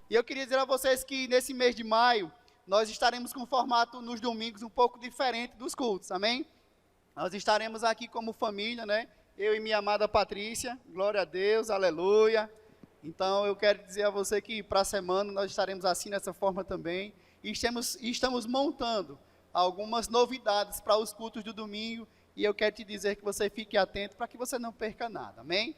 E eu queria dizer a vocês que nesse mês de maio, nós estaremos com um formato nos domingos um pouco diferente dos cultos, amém? Nós estaremos aqui como família, né? Eu e minha amada Patrícia, glória a Deus, aleluia. Então eu quero dizer a você que para a semana nós estaremos assim dessa forma também. E estamos montando algumas novidades para os cultos do domingo. E eu quero te dizer que você fique atento para que você não perca nada, amém?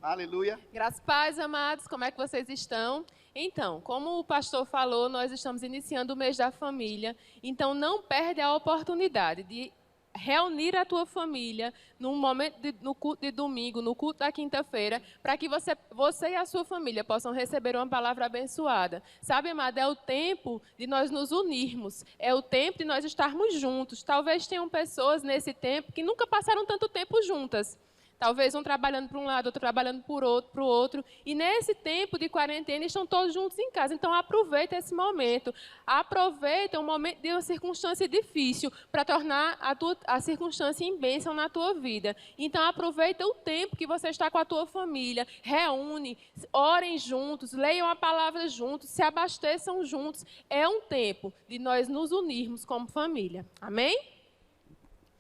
Aleluia. Graças a paz, amados, como é que vocês estão? Então, como o pastor falou, nós estamos iniciando o mês da família, então não perde a oportunidade de reunir a tua família num momento no culto de domingo, no culto da quinta-feira, para que você e a sua família possam receber uma palavra abençoada. Sabe, amado, é o tempo de nós nos unirmos, é o tempo de nós estarmos juntos. Talvez tenham pessoas nesse tempo que nunca passaram tanto tempo juntas. Talvez um trabalhando para um lado, outro trabalhando para o outro. E nesse tempo de quarentena estão todos juntos em casa. Então aproveita esse momento. Aproveita um momento de uma circunstância difícil para tornar a circunstância em bênção na tua vida. Então aproveita o tempo que você está com a tua família. Reúne, orem juntos, leiam a palavra juntos, se abasteçam juntos. É um tempo de nós nos unirmos como família. Amém?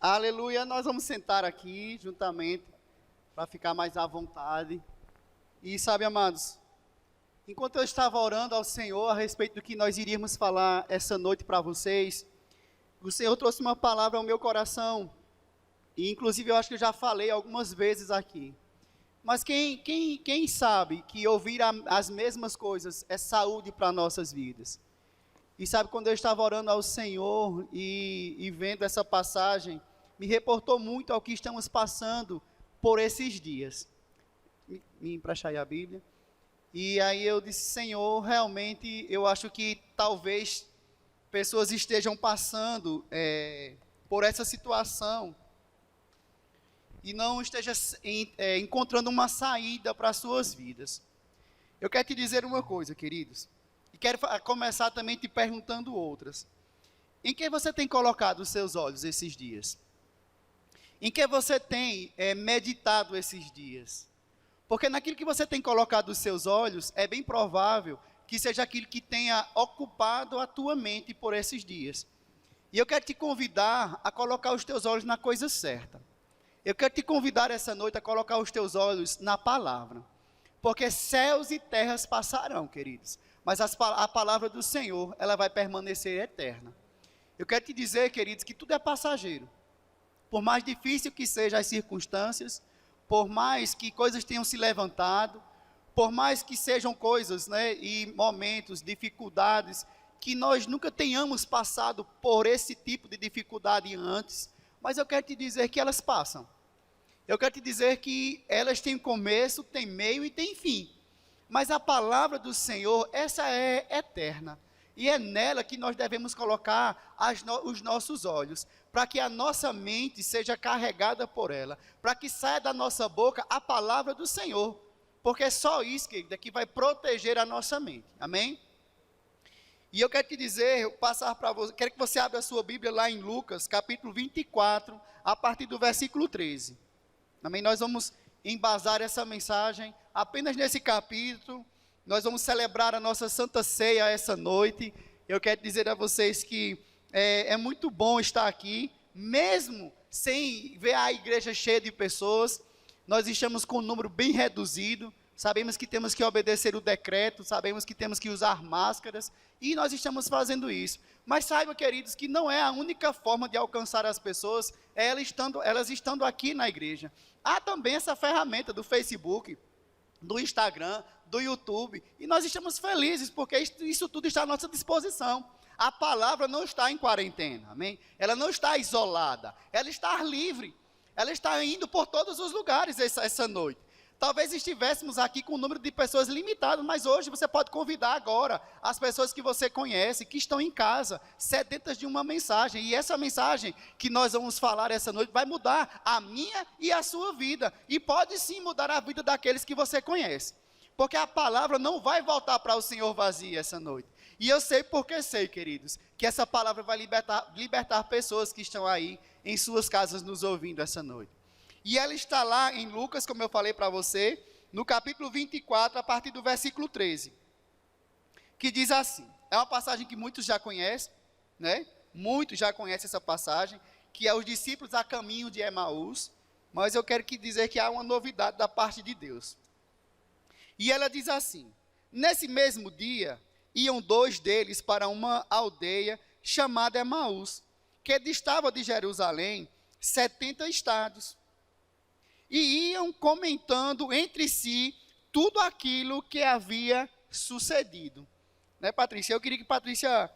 Aleluia. Nós vamos sentar aqui juntamente para ficar mais à vontade. E sabe, amados, enquanto eu estava orando ao Senhor a respeito do que nós iríamos falar essa noite para vocês, o Senhor trouxe uma palavra ao meu coração, e inclusive eu acho que eu já falei algumas vezes aqui. Mas quem sabe que ouvir as mesmas coisas é saúde para nossas vidas? E sabe, quando eu estava orando ao Senhor e vendo essa passagem, me reportou muito ao que estamos passando por esses dias. Me empresta aí a Bíblia. E aí eu disse, Senhor, realmente eu acho que talvez pessoas estejam passando por essa situação e não estejam encontrando uma saída para as suas vidas. Eu quero te dizer uma coisa, queridos, e quero começar também te perguntando outras. Em que você tem colocado os seus olhos esses dias? Em que você tem meditado esses dias? Porque naquilo que você tem colocado os seus olhos, é bem provável que seja aquilo que tenha ocupado a tua mente por esses dias. E eu quero te convidar a colocar os teus olhos na coisa certa. Eu quero te convidar essa noite a colocar os teus olhos na palavra. Porque céus e terras passarão, queridos. Mas a palavra do Senhor, ela vai permanecer eterna. Eu quero te dizer, queridos, que tudo é passageiro. Por mais difícil que sejam as circunstâncias, por mais que coisas tenham se levantado, por mais que sejam coisas, e momentos, dificuldades, que nós nunca tenhamos passado por esse tipo de dificuldade antes, mas eu quero te dizer que elas passam. Eu quero te dizer que elas têm começo, têm meio e têm fim. Mas a palavra do Senhor, essa é eterna. E é nela que nós devemos colocar os nossos olhos, para que a nossa mente seja carregada por ela, para que saia da nossa boca a palavra do Senhor, porque é só isso, querida, que vai proteger a nossa mente, amém? E eu quero te dizer, passar para você, quero que você abra a sua Bíblia lá em Lucas, capítulo 24, a partir do versículo 13, amém? Nós vamos embasar essa mensagem apenas nesse capítulo. Nós vamos celebrar a nossa Santa Ceia essa noite. Eu quero dizer a vocês que é muito bom estar aqui, mesmo sem ver a igreja cheia de pessoas. Nós estamos com um número bem reduzido. Sabemos que temos que obedecer o decreto, sabemos que temos que usar máscaras, e nós estamos fazendo isso. Mas saiba, queridos, que não é a única forma de alcançar as pessoas, elas estando aqui na igreja. Há também essa ferramenta do Facebook, do Instagram, do YouTube, e nós estamos felizes, porque isso tudo está à nossa disposição. A palavra não está em quarentena, amém? Ela não está isolada, ela está livre, ela está indo por todos os lugares essa noite. Talvez estivéssemos aqui com um número de pessoas limitado, mas hoje você pode convidar agora as pessoas que você conhece, que estão em casa, sedentas de uma mensagem. E essa mensagem que nós vamos falar essa noite vai mudar a minha e a sua vida. E pode sim mudar a vida daqueles que você conhece. Porque a palavra não vai voltar para o Senhor vazia essa noite. E eu sei porque sei, queridos, que essa palavra vai libertar pessoas que estão aí em suas casas nos ouvindo essa noite. E ela está lá em Lucas, como eu falei para você, no capítulo 24, a partir do versículo 13. que diz assim, é uma passagem que muitos já conhecem, né? Muitos já conhecem essa passagem, que é os discípulos a caminho de Emaús, mas eu quero dizer que há uma novidade da parte de Deus. E ela diz assim, nesse mesmo dia, iam 2 deles para uma aldeia chamada Emaús, que distava de Jerusalém 70 estados. E iam comentando entre si tudo aquilo que havia sucedido. Né, Patrícia? Eu queria que Patrícia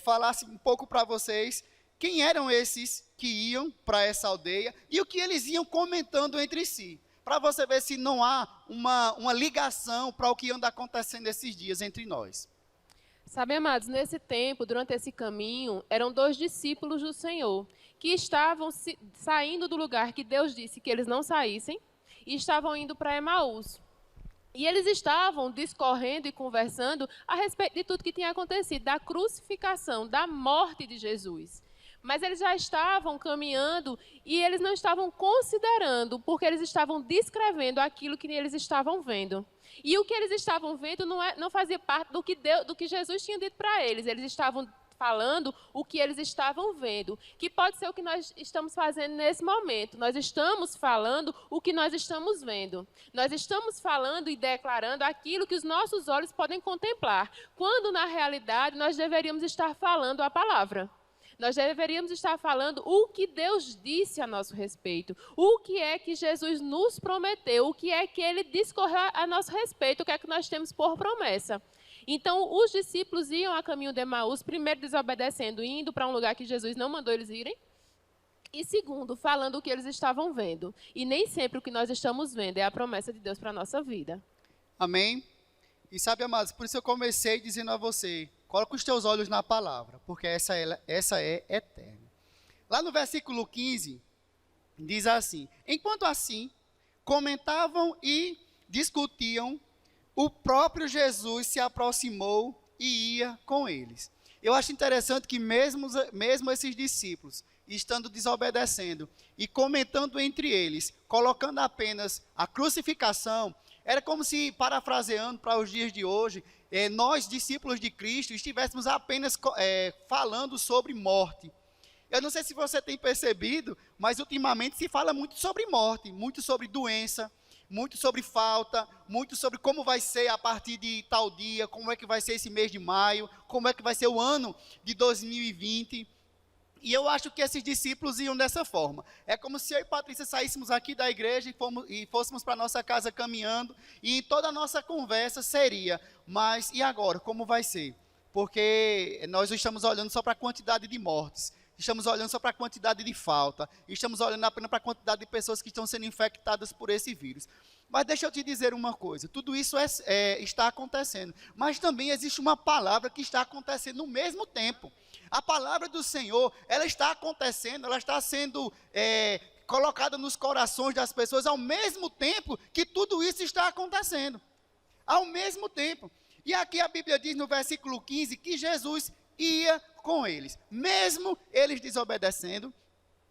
falasse um pouco para vocês quem eram esses que iam para essa aldeia e o que eles iam comentando entre si. Para você ver se não há uma ligação para o que anda acontecendo esses dias entre nós. Sabe, amados, nesse tempo, durante esse caminho, eram 2 discípulos do Senhor, que estavam saindo do lugar que Deus disse que eles não saíssem, e estavam indo para Emaús. E eles estavam discorrendo e conversando a respeito de tudo que tinha acontecido, da crucificação, da morte de Jesus. Mas eles já estavam caminhando e eles não estavam considerando, porque eles estavam descrevendo aquilo que eles estavam vendo. E o que eles estavam vendo não fazia parte do que Jesus tinha dito para eles. Eles estavam falando o que eles estavam vendo, que pode ser o que nós estamos fazendo nesse momento. Nós estamos falando o que nós estamos vendo. Nós estamos falando e declarando aquilo que os nossos olhos podem contemplar, quando na realidade nós deveríamos estar falando a palavra. Nós deveríamos estar falando o que Deus disse a nosso respeito, o que é que Jesus nos prometeu, o que é que Ele discorreu a nosso respeito, o que é que nós temos por promessa. Então, os discípulos iam a caminho de Emaús, primeiro desobedecendo, indo para um lugar que Jesus não mandou eles irem, e segundo, falando o que eles estavam vendo. E nem sempre o que nós estamos vendo é a promessa de Deus para a nossa vida. Amém? E sabe, amados, por isso eu comecei dizendo a você, coloca os teus olhos na palavra, porque essa é eterna. Lá no versículo 15, diz assim, enquanto assim, comentavam e discutiam, o próprio Jesus se aproximou e ia com eles. Eu acho interessante que mesmo esses discípulos, estando desobedecendo e comentando entre eles, colocando apenas a crucificação, era como se, parafraseando para os dias de hoje, nós, discípulos de Cristo, estivéssemos apenas falando sobre morte. Eu não sei se você tem percebido, mas ultimamente se fala muito sobre morte, muito sobre doença, muito sobre falta, muito sobre como vai ser a partir de tal dia, como é que vai ser esse mês de maio, como é que vai ser o ano de 2020. E eu acho que esses discípulos iam dessa forma. É como se eu e Patrícia saíssemos aqui da igreja e fôssemos para a nossa casa caminhando, e em toda a nossa conversa seria, mas e agora, como vai ser? Porque nós estamos olhando só para a quantidade de mortes, estamos olhando só para a quantidade de falta, estamos olhando apenas para a quantidade de pessoas que estão sendo infectadas por esse vírus. Mas deixa eu te dizer uma coisa, tudo isso está acontecendo, mas também existe uma palavra que está acontecendo no mesmo tempo. A palavra do Senhor, ela está acontecendo, ela está sendo colocada nos corações das pessoas ao mesmo tempo que tudo isso está acontecendo. Ao mesmo tempo. E aqui a Bíblia diz no versículo 15 que Jesus ia com eles, mesmo eles desobedecendo,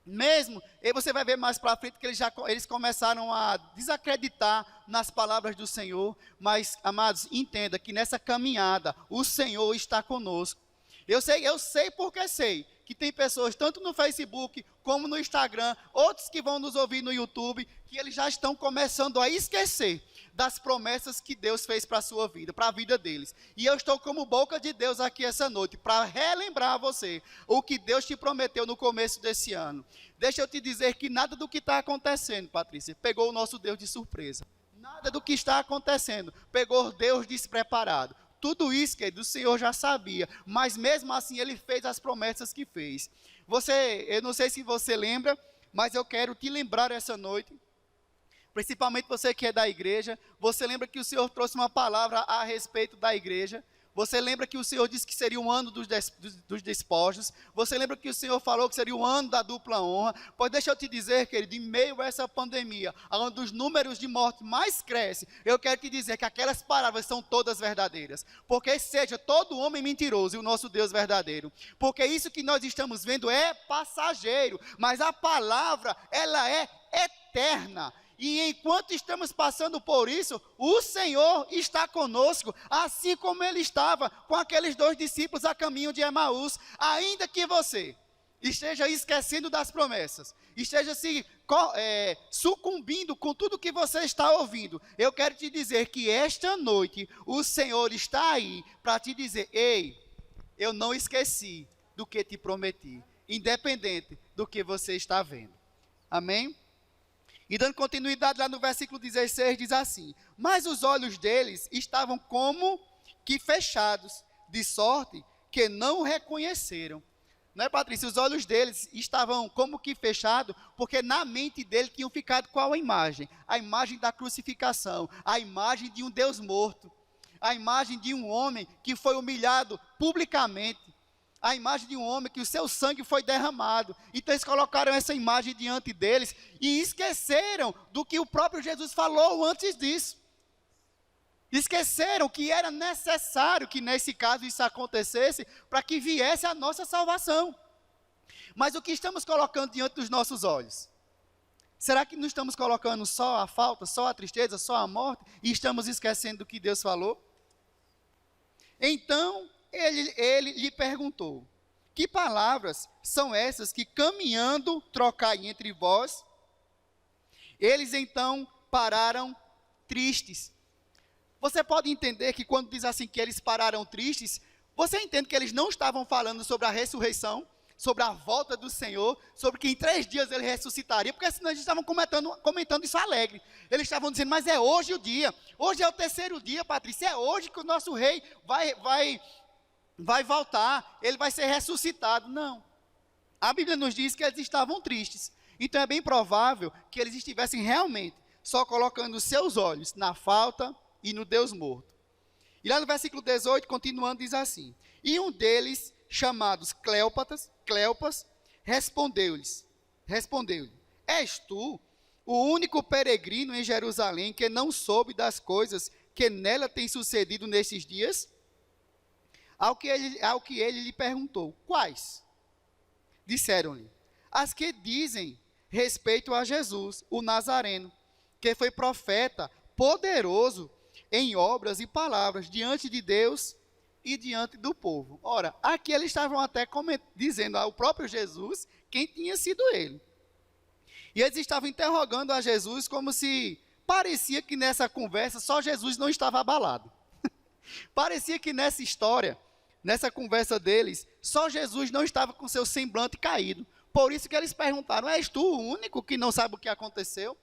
mesmo, e você vai ver mais para frente que eles começaram a desacreditar nas palavras do Senhor, mas, amados, entenda que nessa caminhada, o Senhor está conosco. Eu sei porque sei, que tem pessoas, tanto no Facebook, como no Instagram, outros que vão nos ouvir no YouTube, que eles já estão começando a esquecer das promessas que Deus fez para a sua vida, para a vida deles. E eu estou como boca de Deus aqui essa noite, para relembrar a você o que Deus te prometeu no começo desse ano. Deixa eu te dizer que nada do que está acontecendo, Patrícia, pegou o nosso Deus de surpresa. Nada do que está acontecendo pegou Deus despreparado. Tudo isso, querido, o Senhor já sabia, mas mesmo assim Ele fez as promessas que fez. Eu não sei se você lembra, mas eu quero te lembrar essa noite, principalmente você que é da igreja, você lembra que o Senhor trouxe uma palavra a respeito da igreja? Você lembra que o Senhor disse que seria o ano dos despojos? Você lembra que o Senhor falou que seria o ano da dupla honra? Pois deixa eu te dizer, querido, em meio a essa pandemia, onde os números de morte mais crescem, eu quero te dizer que aquelas palavras são todas verdadeiras. Porque seja todo homem mentiroso e o nosso Deus verdadeiro. Porque isso que nós estamos vendo é passageiro, mas a palavra, ela é eterna. E enquanto estamos passando por isso, o Senhor está conosco, assim como Ele estava com aqueles 2 discípulos a caminho de Emaús. Ainda que você esteja esquecendo das promessas, esteja sucumbindo com tudo que você está ouvindo, eu quero te dizer que esta noite o Senhor está aí para te dizer: ei, eu não esqueci do que te prometi, independente do que você está vendo. Amém? E dando continuidade lá no versículo 16, diz assim: mas os olhos deles estavam como que fechados, de sorte que não o reconheceram. Não é, Patrícia? Os olhos deles estavam como que fechados, porque na mente dele tinham ficado qual a imagem? A imagem da crucificação, a imagem de um Deus morto, a imagem de um homem que foi humilhado publicamente, a imagem de um homem que o seu sangue foi derramado. Então eles colocaram essa imagem diante deles e esqueceram do que o próprio Jesus falou antes disso. Esqueceram que era necessário que nesse caso isso acontecesse para que viesse a nossa salvação. Mas o que estamos colocando diante dos nossos olhos? Será que não estamos colocando só a falta, só a tristeza, só a morte e estamos esquecendo do que Deus falou? Então ele lhe perguntou: que palavras são essas que caminhando trocai entre vós? Eles então pararam tristes. Você pode entender que quando diz assim que eles pararam tristes, você entende que eles não estavam falando sobre a ressurreição, sobre a volta do Senhor, sobre que em 3 dias ele ressuscitaria, porque senão eles estavam comentando isso alegre. Eles estavam dizendo: mas é hoje o dia, hoje é o 3º dia, Patrícia, é hoje que o nosso rei vai voltar, ele vai ser ressuscitado. Não, a Bíblia nos diz que eles estavam tristes. Então é bem provável que eles estivessem realmente só colocando os seus olhos na falta e no Deus morto. E lá no versículo 18, continuando, diz assim: e um deles, chamados Cleopas, respondeu-lhe: és tu o único peregrino em Jerusalém que não soube das coisas que nela têm sucedido nesses dias? Ao que ele lhe perguntou: quais? Disseram-lhe: as que dizem respeito a Jesus, o Nazareno, que foi profeta, poderoso em obras e palavras diante de Deus e diante do povo. Ora, aqui eles estavam até dizendo ao próprio Jesus quem tinha sido ele. E eles estavam interrogando a Jesus como se parecia que nessa conversa só Jesus não estava abalado. Parecia que nessa história, nessa conversa deles, só Jesus não estava com seu semblante caído. Por isso que eles perguntaram: és tu o único que não sabe o que aconteceu?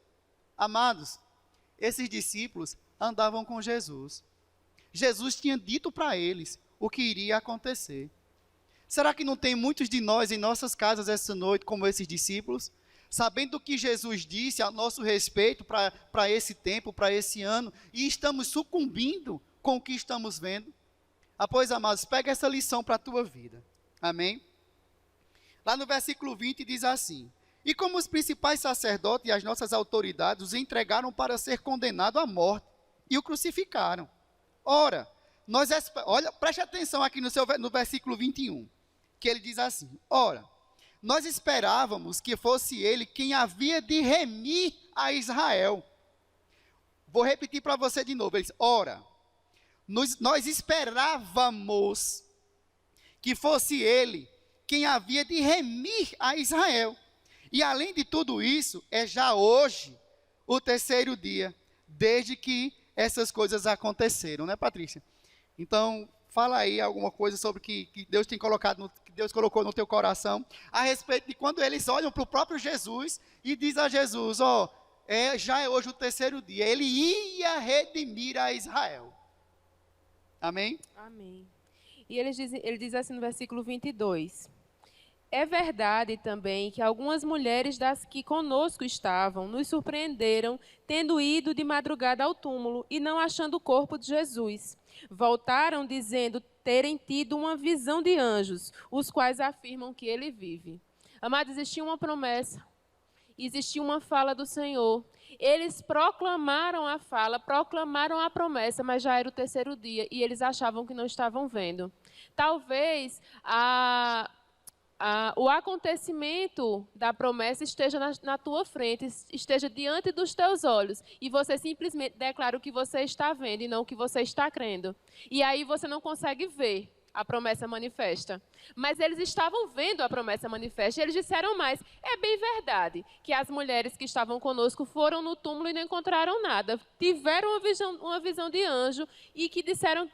Amados, esses discípulos andavam com Jesus. Jesus tinha dito para eles o que iria acontecer. Será que não tem muitos de nós em nossas casas essa noite como esses discípulos? Sabendo o que Jesus disse a nosso respeito para esse tempo, para esse ano, e estamos sucumbindo com o que estamos vendo? Pois, amados, pega essa lição para a tua vida. Amém? Lá no versículo 20 diz assim: e como os principais sacerdotes e as nossas autoridades os entregaram para ser condenado à morte e o crucificaram. Ora, olha, preste atenção aqui no versículo 21, que ele diz assim: ora, nós esperávamos que fosse ele quem havia de remir a Israel. Vou repetir para você de novo. Ele diz: ora, nós esperávamos que fosse ele quem havia de remir a Israel. E além de tudo isso, é já hoje o 3º dia, desde que essas coisas aconteceram, né, Patrícia? Então, fala aí alguma coisa sobre que Deus tem colocado, que Deus colocou no teu coração, a respeito de quando eles olham para o próprio Jesus e diz a Jesus: já é hoje o 3º dia, ele ia redimir a Israel. Amém? Amém. E ele diz assim no versículo 22: é verdade também que algumas mulheres das que conosco estavam nos surpreenderam, tendo ido de madrugada ao túmulo e não achando o corpo de Jesus. Voltaram dizendo terem tido uma visão de anjos, os quais afirmam que ele vive. Amados, existia uma promessa, existia uma fala do Senhor. Eles proclamaram a fala, proclamaram a promessa, mas já era o 3º dia e eles achavam que não estavam vendo. Talvez a o acontecimento da promessa esteja na tua frente, esteja diante dos teus olhos, e você simplesmente declara o que você está vendo e não o que você está crendo. E aí você não consegue ver a promessa manifesta. Mas eles estavam vendo a promessa manifesta, e eles disseram mais: é bem verdade que as mulheres que estavam conosco foram no túmulo e não encontraram nada. Tiveram uma visão de anjo e que disseram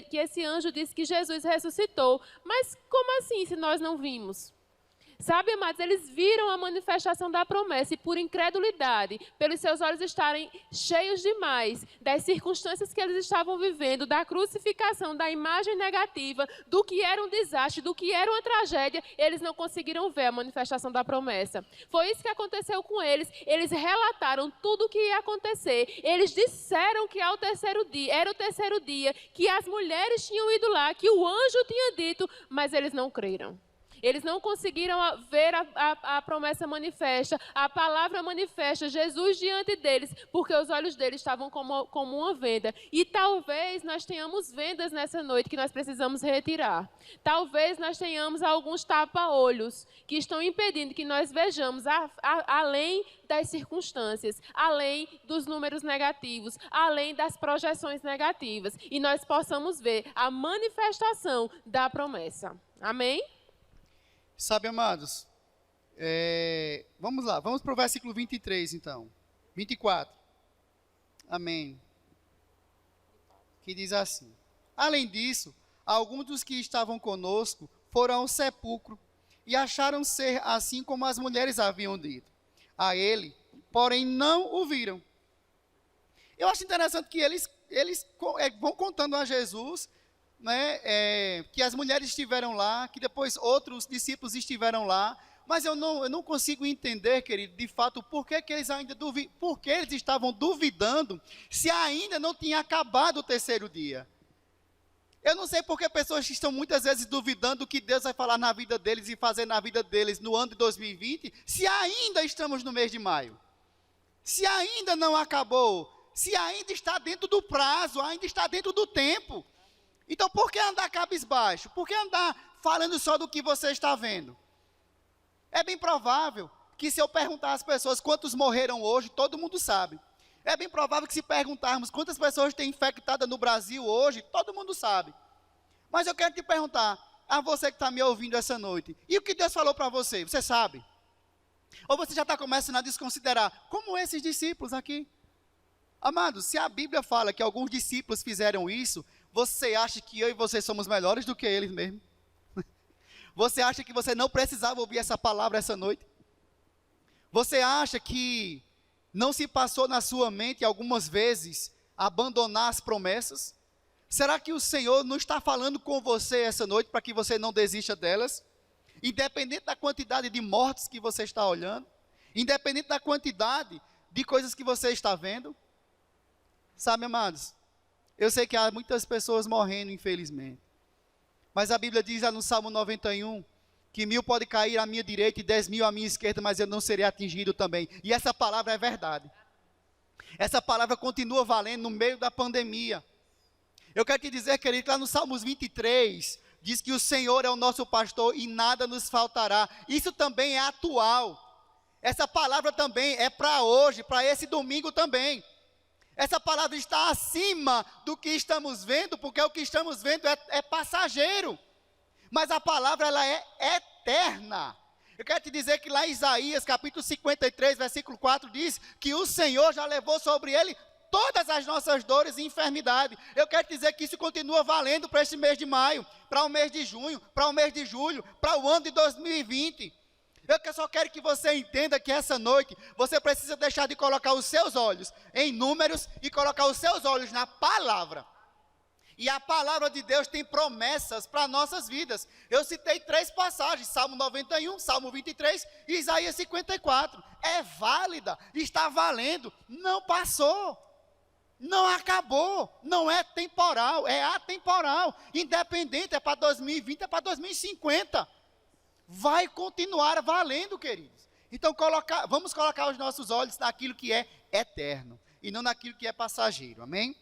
que esse anjo disse que Jesus ressuscitou. Mas como assim, se nós não vimos? Sabe, amados, eles viram a manifestação da promessa e por incredulidade, pelos seus olhos estarem cheios demais das circunstâncias que eles estavam vivendo, da crucificação, da imagem negativa, do que era um desastre, do que era uma tragédia, eles não conseguiram ver a manifestação da promessa. Foi isso que aconteceu com eles. Eles relataram tudo o que ia acontecer. Eles disseram que era o terceiro dia, que as mulheres tinham ido lá, que o anjo tinha dito, mas eles não creram. Eles não conseguiram ver a promessa manifesta, a palavra manifesta, Jesus diante deles, porque os olhos deles estavam como uma venda. E talvez nós tenhamos vendas nessa noite que nós precisamos retirar. Talvez nós tenhamos alguns tapa-olhos que estão impedindo que nós vejamos além das circunstâncias, além dos números negativos, além das projeções negativas. E nós possamos ver a manifestação da promessa. Amém? Sabe, amados, vamos lá, vamos para o versículo 23, então. 24. Amém. Que diz assim: além disso, alguns dos que estavam conosco foram ao sepulcro e acharam ser assim como as mulheres haviam dito a ele, porém não o viram. Eu acho interessante que eles vão contando a Jesus, né, que as mulheres estiveram lá, que depois outros discípulos estiveram lá, mas eu não consigo entender, querido, de fato, por que eles estavam duvidando se ainda não tinha acabado o terceiro dia. Eu não sei porque pessoas estão muitas vezes duvidando que Deus vai falar na vida deles e fazer na vida deles no ano de 2020, se ainda estamos no mês de maio, se ainda não acabou, se ainda está dentro do prazo, ainda está dentro do tempo. Então, por que andar cabisbaixo? Por que andar falando só do que você está vendo? É bem provável que se eu perguntar às pessoas quantos morreram hoje, todo mundo sabe. É bem provável que se perguntarmos quantas pessoas têm infectada no Brasil hoje, todo mundo sabe. Mas eu quero te perguntar, a você que está me ouvindo essa noite, e o que Deus falou para você? Você sabe? Ou você já está começando a desconsiderar, como esses discípulos aqui? Amados, se a Bíblia fala que alguns discípulos fizeram isso, você acha que eu e você somos melhores do que eles mesmo? Você acha que você não precisava ouvir essa palavra essa noite? Você acha que não se passou na sua mente algumas vezes abandonar as promessas? Será que o Senhor não está falando com você essa noite para que você não desista delas? Independente da quantidade de mortes que você está olhando, independente da quantidade de coisas que você está vendo. Sabe, amados, eu sei que há muitas pessoas morrendo, infelizmente. Mas a Bíblia diz lá no Salmo 91, que 1000 pode cair à minha direita e 10.000 à minha esquerda, mas eu não serei atingido também. E essa palavra é verdade. Essa palavra continua valendo no meio da pandemia. Eu quero te dizer, querido, que lá no Salmos 23, diz que o Senhor é o nosso pastor e nada nos faltará. Isso também é atual. Essa palavra também é para hoje, para esse domingo também. Essa palavra está acima do que estamos vendo, porque o que estamos vendo é passageiro. Mas a palavra, ela é eterna. Eu quero te dizer que lá em Isaías, capítulo 53, versículo 4, diz que o Senhor já levou sobre ele todas as nossas dores e enfermidades. Eu quero te dizer que isso continua valendo para este mês de maio, para o mês de junho, para o mês de julho, para o ano de 2020. Eu só quero que você entenda que essa noite você precisa deixar de colocar os seus olhos em números e colocar os seus olhos na palavra. E a palavra de Deus tem promessas para nossas vidas. Eu citei 3 passagens, Salmo 91, Salmo 23 e Isaías 54. É válida, está valendo, não passou, não acabou, não é temporal, é atemporal. Independente, é para 2020, é para 2050. Vai continuar valendo, queridos. Então vamos colocar os nossos olhos naquilo que é eterno e não naquilo que é passageiro, amém?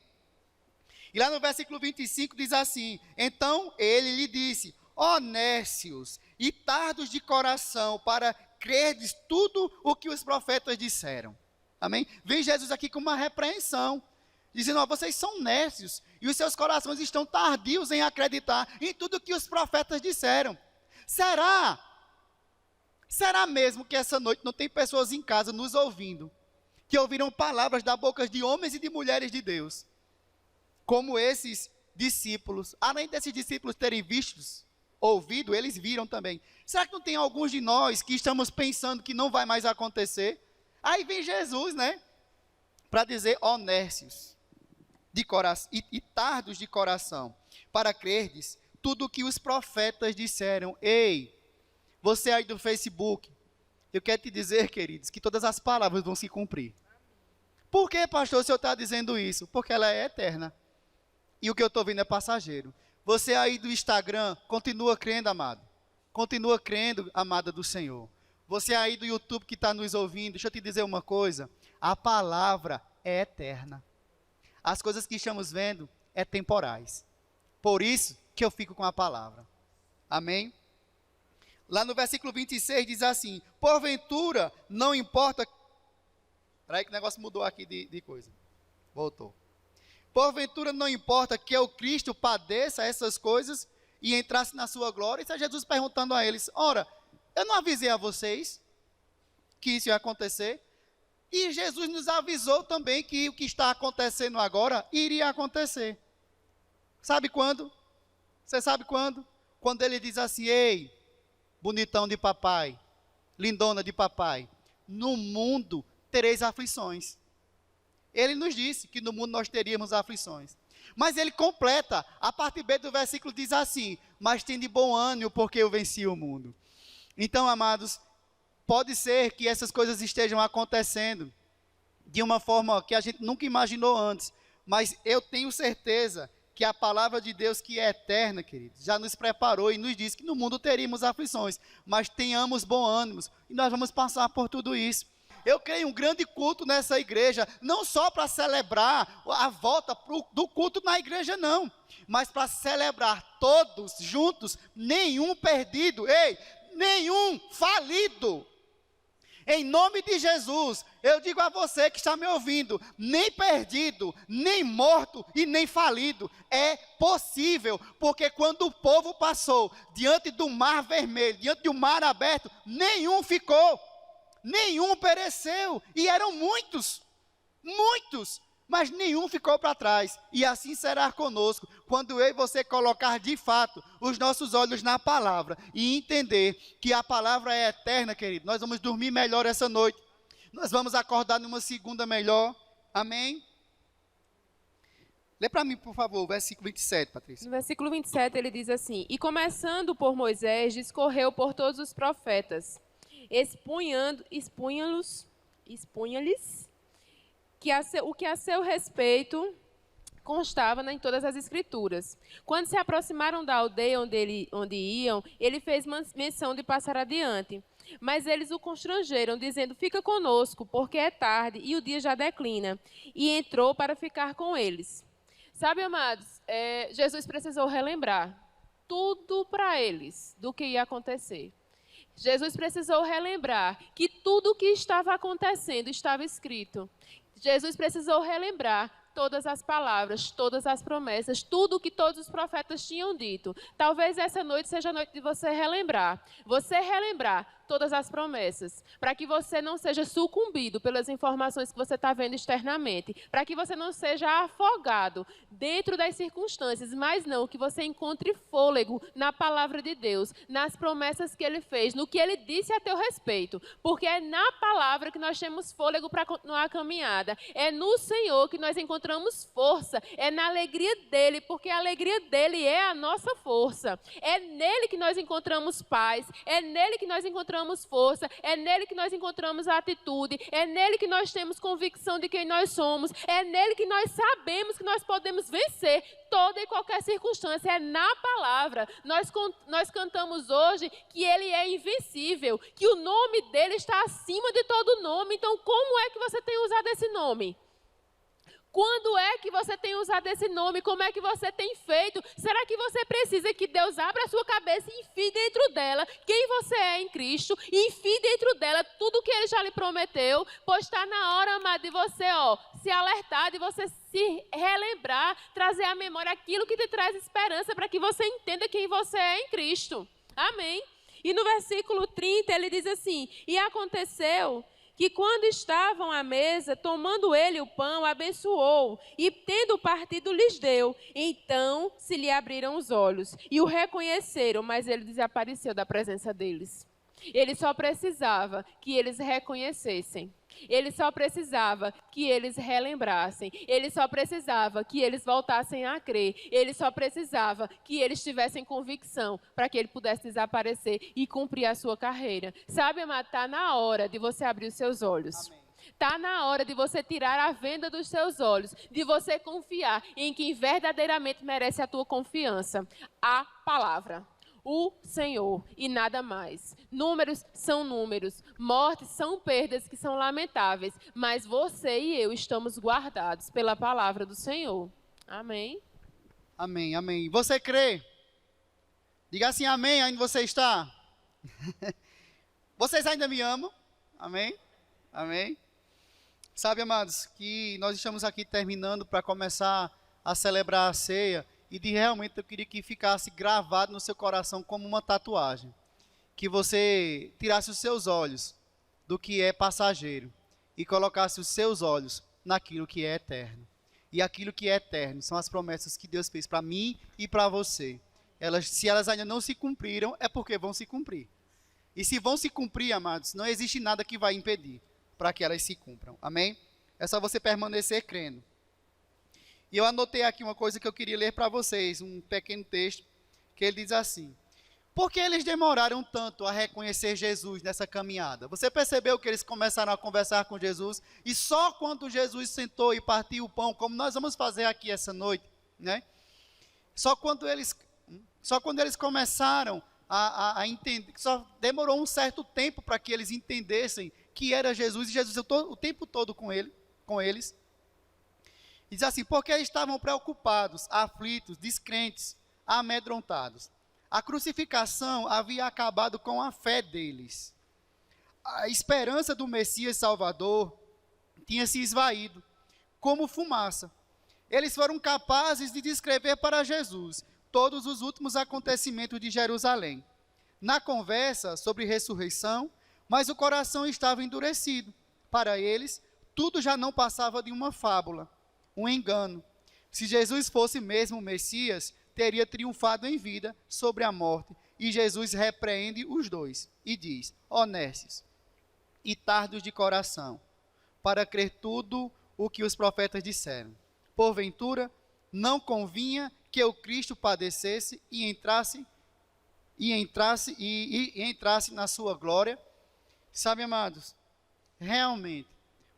E lá no versículo 25 diz assim: então ele lhe disse: nércios e tardos de coração para crerdes tudo o que os profetas disseram. Amém? Vem Jesus aqui com uma repreensão, dizendo, vocês são nércios e os seus corações estão tardios em acreditar em tudo que os profetas disseram. Será mesmo que essa noite não tem pessoas em casa nos ouvindo, que ouviram palavras da boca de homens e de mulheres de Deus, como esses discípulos, além desses discípulos terem ouvido, eles viram também. Será que não tem alguns de nós que estamos pensando que não vai mais acontecer? Aí vem Jesus, né? Para dizer, nércios de coração e tardos de coração, para crerdes tudo o que os profetas disseram. Ei, você aí do Facebook, eu quero te dizer, queridos, que todas as palavras vão se cumprir. Por que, pastor, o senhor está dizendo isso? Porque ela é eterna. E o que eu estou vendo é passageiro. Você aí do Instagram, continua crendo, amado. Continua crendo, amada do Senhor. Você aí do YouTube que está nos ouvindo, deixa eu te dizer uma coisa. A palavra é eterna. As coisas que estamos vendo é temporais. Por isso que eu fico com a palavra. Amém? Lá no versículo 26 diz assim, porventura não importa... Espera aí que o negócio mudou aqui de coisa. Voltou. Porventura não importa que o Cristo padeça essas coisas e entrasse na sua glória. Isso é Jesus perguntando a eles, ora, eu não avisei a vocês que isso ia acontecer? E Jesus nos avisou também que o que está acontecendo agora iria acontecer. Sabe quando? Você sabe quando? Quando ele diz assim, ei, bonitão de papai, lindona de papai, no mundo tereis aflições. Ele nos disse que no mundo nós teríamos aflições. Mas ele completa, a parte B do versículo diz assim, mas tem de bom ânimo porque eu venci o mundo. Então, amados, pode ser que essas coisas estejam acontecendo de uma forma que a gente nunca imaginou antes, mas eu tenho certeza que a palavra de Deus, que é eterna, queridos, já nos preparou e nos disse que no mundo teríamos aflições, mas tenhamos bom ânimo e nós vamos passar por tudo isso. Eu creio um grande culto nessa igreja, não só para celebrar a volta do culto na igreja, não, mas para celebrar todos juntos, nenhum perdido, nenhum falido. Em nome de Jesus, eu digo a você que está me ouvindo, nem perdido, nem morto e nem falido, é possível, porque quando o povo passou diante do mar vermelho, diante do mar aberto, nenhum ficou. Nenhum pereceu, e eram muitos, mas nenhum ficou para trás, e assim será conosco, quando eu e você colocar de fato os nossos olhos na palavra, e entender que a palavra é eterna, querido, nós vamos dormir melhor essa noite, nós vamos acordar numa segunda melhor, amém? Lê para mim, por favor, o versículo 27, Patrícia. No versículo 27 ele diz assim, e começando por Moisés, discorreu por todos os profetas, expunha-lhes o que a seu respeito constava em todas as escrituras. Quando se aproximaram da aldeia onde iam, ele fez menção de passar adiante. Mas eles o constrangeram, dizendo, fica conosco, porque é tarde e o dia já declina. E entrou para ficar com eles. Sabe, amados, Jesus precisou relembrar tudo para eles do que ia acontecer. Jesus precisou relembrar que tudo o que estava acontecendo estava escrito. Jesus precisou relembrar todas as palavras, todas as promessas, tudo o que todos os profetas tinham dito. Talvez essa noite seja a noite de você relembrar todas as promessas, para que você não seja sucumbido pelas informações que você está vendo externamente, para que você não seja afogado dentro das circunstâncias, mas não, que você encontre fôlego na palavra de Deus, nas promessas que Ele fez, no que Ele disse a teu respeito, porque é na palavra que nós temos fôlego para continuar a caminhada, é no Senhor que nós encontramos força, é na alegria dEle, porque a alegria dEle é a nossa força, é nele que nós encontramos paz, é nele que nós encontramos força, é nele que nós encontramos a atitude, é nele que nós temos convicção de quem nós somos, é nele que nós sabemos que nós podemos vencer toda e qualquer circunstância, é na palavra. Nós cantamos hoje que ele é invencível, que o nome dele está acima de todo nome. Então, como é que você tem usado esse nome? Quando é que você tem usado esse nome? Como é que você tem feito? Será que você precisa que Deus abra a sua cabeça e enfie dentro dela quem você é em Cristo? E enfie dentro dela tudo que Ele já lhe prometeu? Pois está na hora, amado, de você se alertar, de você se relembrar, trazer à memória aquilo que te traz esperança para que você entenda quem você é em Cristo. Amém? E no versículo 30 ele diz assim: e aconteceu que quando estavam à mesa, tomando ele o pão, abençoou, e tendo partido lhes deu. Então se lhe abriram os olhos, e o reconheceram, mas ele desapareceu da presença deles. Ele só precisava que eles reconhecessem. Ele só precisava que eles relembrassem. Ele só precisava que eles voltassem a crer. Ele só precisava que eles tivessem convicção para que ele pudesse desaparecer e cumprir a sua carreira. Sabe, amado, está na hora de você abrir os seus olhos. Está na hora de você tirar a venda dos seus olhos, de você confiar em quem verdadeiramente merece a tua confiança. A palavra. O Senhor e nada mais. Números são números, mortes são perdas que são lamentáveis, mas você e eu estamos guardados pela palavra do Senhor. Amém? Amém, amém. Você crê? Diga assim, amém, onde você está? Vocês ainda me amam? Amém? Amém? Sabe, amados, que nós estamos aqui terminando para começar a celebrar a ceia. E realmente eu queria que ficasse gravado no seu coração como uma tatuagem. Que você tirasse os seus olhos do que é passageiro e colocasse os seus olhos naquilo que é eterno. E aquilo que é eterno são as promessas que Deus fez para mim e para você. Se elas ainda não se cumpriram, é porque vão se cumprir. E se vão se cumprir, amados, não existe nada que vai impedir para que elas se cumpram. Amém? É só você permanecer crendo. E eu anotei aqui uma coisa que eu queria ler para vocês, um pequeno texto, que ele diz assim: por que eles demoraram tanto a reconhecer Jesus nessa caminhada? Você percebeu que eles começaram a conversar com Jesus, e só quando Jesus sentou e partiu o pão, como nós vamos fazer aqui essa noite, né? Só quando eles começaram a entender, só demorou um certo tempo para que eles entendessem que era Jesus, e Jesus o tempo todo com eles. Diz assim, porque estavam preocupados, aflitos, descrentes, amedrontados. A crucificação havia acabado com a fé deles. A esperança do Messias Salvador tinha se esvaído, como fumaça. Eles foram capazes de descrever para Jesus todos os últimos acontecimentos de Jerusalém. Na conversa sobre ressurreição, mas o coração estava endurecido. Para eles, tudo já não passava de uma fábula. Um engano. Se Jesus fosse mesmo o Messias, teria triunfado em vida sobre a morte. E Jesus repreende os dois e diz: honestos e tardos de coração, para crer tudo o que os profetas disseram. Porventura, não convinha que o Cristo padecesse e entrasse na sua glória? Sabe, amados, realmente,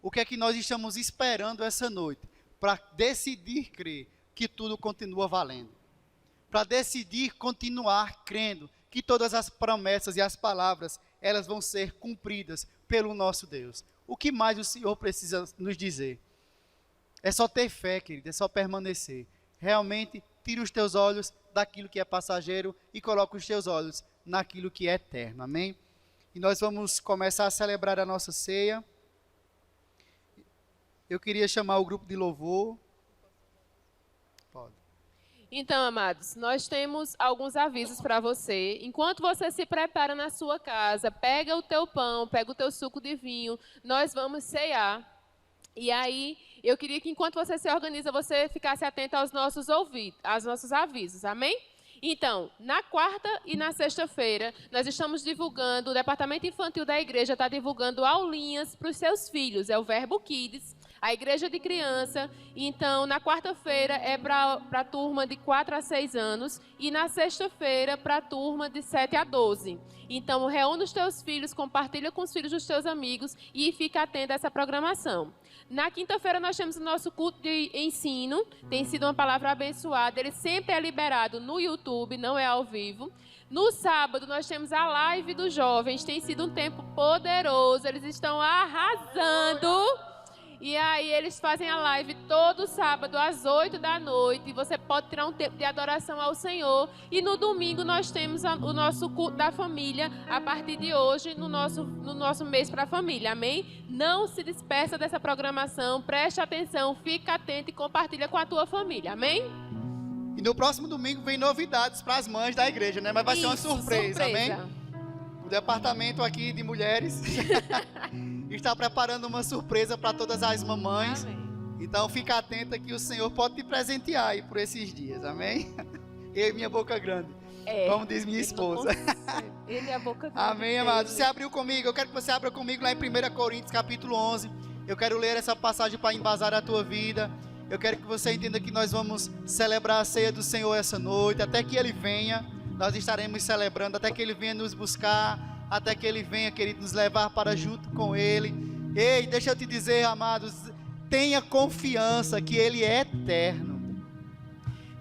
o que é que nós estamos esperando essa noite? Para decidir crer que tudo continua valendo. Para decidir continuar crendo que todas as promessas e as palavras, elas vão ser cumpridas pelo nosso Deus. O que mais o Senhor precisa nos dizer? É só ter fé, querido, é só permanecer. Realmente, tira os teus olhos daquilo que é passageiro e coloca os teus olhos naquilo que é eterno. Amém? E nós vamos começar a celebrar a nossa ceia. Eu queria chamar o grupo de louvor. Pode. Então, amados, nós temos alguns avisos para você. Enquanto você se prepara na sua casa, pega o teu pão, pega o teu suco de vinho, nós vamos cear. E aí, eu queria que enquanto você se organiza, você ficasse atento aos nossos avisos, amém? Então, na quarta e na sexta-feira, nós estamos divulgando, o Departamento Infantil da Igreja está divulgando aulinhas para os seus filhos, é o Verbo Kids, a igreja de criança. Então, na quarta-feira é para a turma de 4 a 6 anos e na sexta-feira para a turma de 7 a 12. Então, reúne os teus filhos, compartilha com os filhos dos teus amigos e fica atento a essa programação. Na quinta-feira nós temos o nosso culto de ensino, tem sido uma palavra abençoada, ele sempre é liberado no YouTube, não é ao vivo. No sábado nós temos a live dos jovens, tem sido um tempo poderoso, eles estão arrasando. E aí eles fazem a live todo sábado às 8 da noite. Você pode tirar um tempo de adoração ao Senhor. E no domingo nós temos o nosso culto da família a partir de hoje no nosso mês para a família. Amém? Não se despeça dessa programação. Preste atenção, fica atento e compartilha com a tua família. Amém? E no próximo domingo vem novidades para as mães da igreja, né? Mas vai ser uma surpresa, amém? O departamento aqui de mulheres está preparando uma surpresa para todas as mamães. Amém. Então fica atenta que o Senhor pode te presentear aí por esses dias, amém? Eu e minha boca grande, como diz minha esposa. Ele é a boca grande. Amém, amado. Você abriu comigo, eu quero que você abra comigo lá em 1 Coríntios capítulo 11. Eu quero ler essa passagem para embasar a tua vida. Eu quero que você entenda que nós vamos celebrar a ceia do Senhor essa noite, até que Ele venha. Nós estaremos celebrando, até que Ele venha nos buscar, até que Ele venha, querido, nos levar para junto com Ele. Ei, deixa eu te dizer, amados, tenha confiança que Ele é eterno.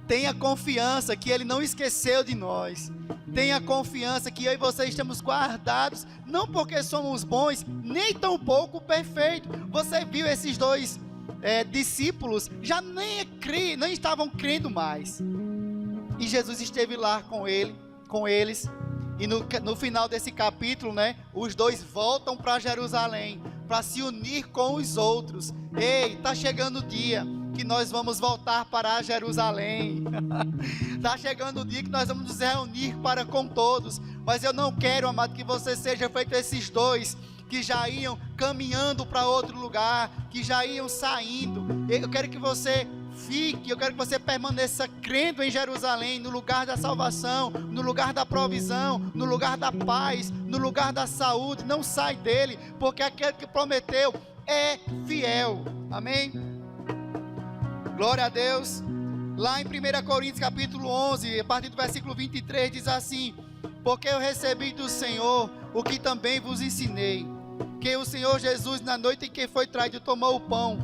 Tenha confiança que Ele não esqueceu de nós. Tenha confiança que eu e você estamos guardados, não porque somos bons, nem tão pouco perfeitos. Você viu esses dois discípulos, já nem estavam crendo mais. E Jesus esteve lá com eles. E no final desse capítulo, né, os dois voltam para Jerusalém, para se unir com os outros. Ei, está chegando o dia que nós vamos voltar para Jerusalém. Está chegando o dia que nós vamos nos reunir para com todos. Mas eu não quero, amado, que você seja feito esses dois que já iam caminhando para outro lugar, que já iam saindo. Eu quero que você fique, eu quero que você permaneça crendo em Jerusalém, no lugar da salvação, no lugar da provisão, no lugar da paz, no lugar da saúde. Não sai dele, porque aquele que prometeu é fiel. Amém? Glória a Deus. Lá em 1 Coríntios capítulo 11, a partir do versículo 23, diz assim: porque eu recebi do Senhor o que também vos ensinei, que o Senhor Jesus, na noite em que foi traído, tomou o pão,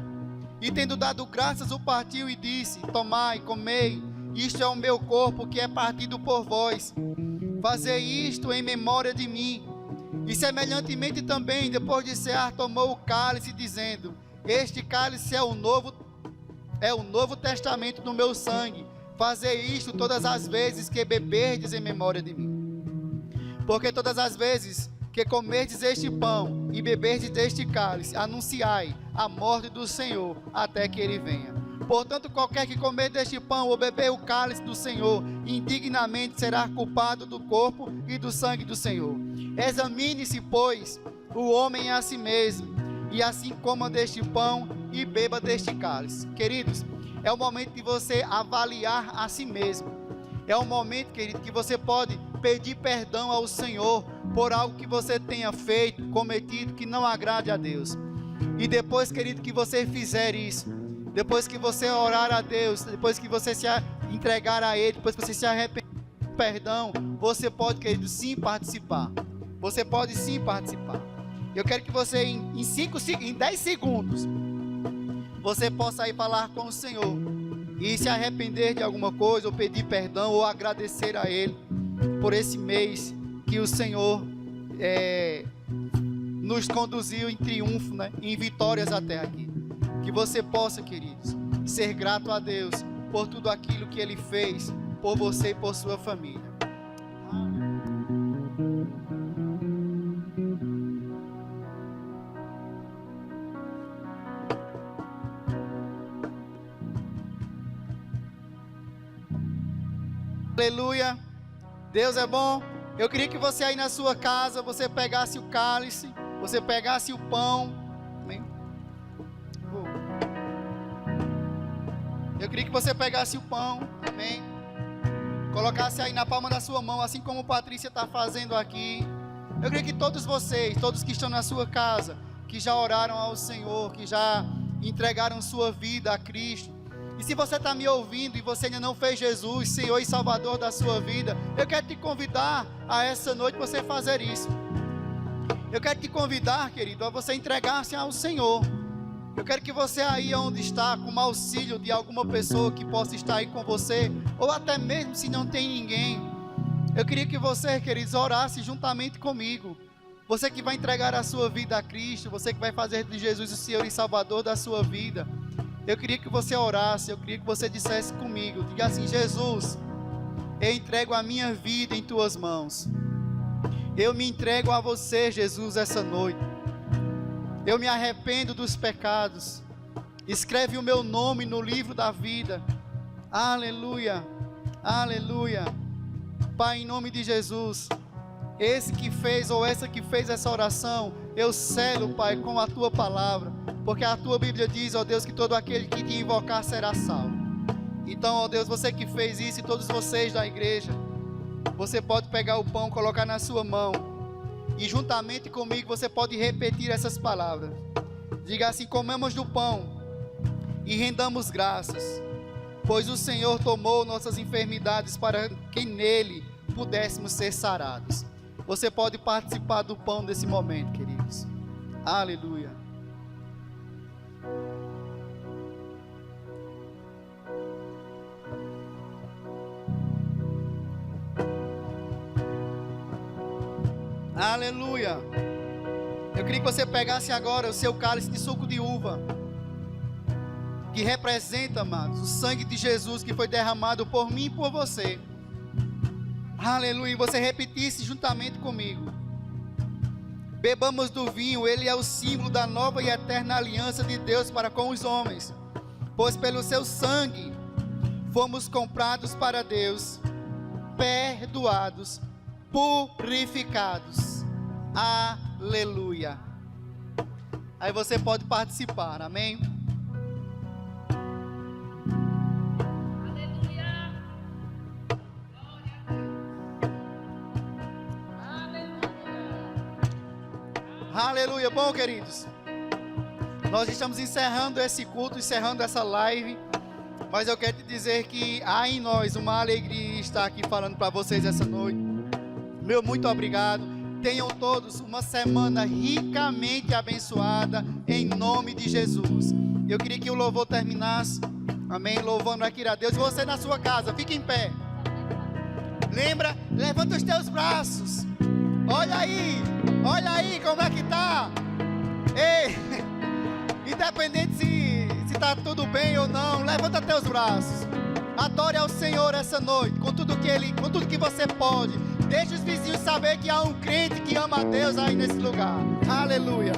e tendo dado graças, o partiu e disse: tomai, comei, isto é o meu corpo que é partido por vós, fazei isto em memória de mim. E semelhantemente também, depois de cear, tomou o cálice, dizendo: este cálice é o novo testamento no meu sangue, fazei isto todas as vezes que beberdes em memória de mim. Porque todas as vezes que comerdes este pão e beberdes deste cálice, anunciai a morte do Senhor até que Ele venha. Portanto, qualquer que comer deste pão ou beber o cálice do Senhor, indignamente será culpado do corpo e do sangue do Senhor. Examine-se, pois, o homem a si mesmo, e assim coma deste pão e beba deste cálice. Queridos, é o momento de você avaliar a si mesmo. É o momento, querido, que você pode pedir perdão ao Senhor por algo que você tenha feito, cometido, que não agrade a Deus. E depois, querido, que você fizer isso, depois que você orar a Deus, depois que você se entregar a Ele, depois que você se arrepender do perdão, você pode, querido, sim participar. Você pode sim participar. Eu quero que você, em 10 segundos, você possa ir falar com o Senhor e se arrepender de alguma coisa, ou pedir perdão, ou agradecer a Ele por esse mês que o Senhor nos conduziu em triunfo, né, em vitórias até aqui. Que você possa, queridos, ser grato a Deus por tudo aquilo que Ele fez por você e por sua família. Aleluia, Deus é bom. Eu queria que você aí na sua casa, você pegasse o cálice, você pegasse o pão. Amém? Eu queria que você pegasse o pão, amém? Colocasse aí na palma da sua mão, assim como a Patrícia está fazendo aqui. Eu queria que todos vocês, todos que estão na sua casa, que já oraram ao Senhor, que já entregaram sua vida a Cristo, e se você está me ouvindo e você ainda não fez Jesus Senhor e Salvador da sua vida, eu quero te convidar a essa noite você fazer isso. Eu quero te convidar, querido, a você entregar-se ao Senhor. Eu quero que você aí onde está, com o auxílio de alguma pessoa que possa estar aí com você, ou até mesmo se não tem ninguém, eu queria que você, queridos, orasse juntamente comigo. Você que vai entregar a sua vida a Cristo, você que vai fazer de Jesus o Senhor e Salvador da sua vida, eu queria que você orasse, eu queria que você dissesse comigo, diga assim: Jesus, eu entrego a minha vida em tuas mãos. Eu me entrego a você, Jesus, essa noite. Eu me arrependo dos pecados. Escreve o meu nome no livro da vida. Aleluia, aleluia. Pai, em nome de Jesus, esse que fez ou essa que fez essa oração, eu selo, Pai, com a tua palavra, porque a tua Bíblia diz, ó Deus, que todo aquele que te invocar será salvo. Então, ó Deus, você que fez isso e todos vocês da igreja, você pode pegar o pão, colocar na sua mão e juntamente comigo você pode repetir essas palavras. Diga assim: comemos do pão e rendamos graças, pois o Senhor tomou nossas enfermidades para que nele pudéssemos ser sarados. Você pode participar do pão desse momento, queridos. Aleluia. Aleluia. Eu queria que você pegasse agora o seu cálice de suco de uva, que representa, amados, o sangue de Jesus que foi derramado por mim e por você. Aleluia. E você repetisse juntamente comigo: bebamos do vinho, ele é o símbolo da nova e eterna aliança de Deus para com os homens, pois pelo seu sangue fomos comprados para Deus, perdoados, purificados. Aleluia. Aí você pode participar, amém? Aleluia. Bom, queridos, nós estamos encerrando esse culto, encerrando essa live, mas eu quero te dizer que há em nós uma alegria estar aqui falando para vocês essa noite. Meu muito obrigado. Tenham todos uma semana ricamente abençoada, em nome de Jesus. Eu queria que o louvor terminasse, amém, louvando aqui a Deus. E você na sua casa, fique em pé. Lembra, levanta os teus braços. Olha aí como é que tá. Ei, independente se tá tudo bem ou não, levanta teus braços. Adore ao Senhor essa noite, com tudo que você pode. Deixe os vizinhos saber que há um crente que ama a Deus aí nesse lugar. Aleluia.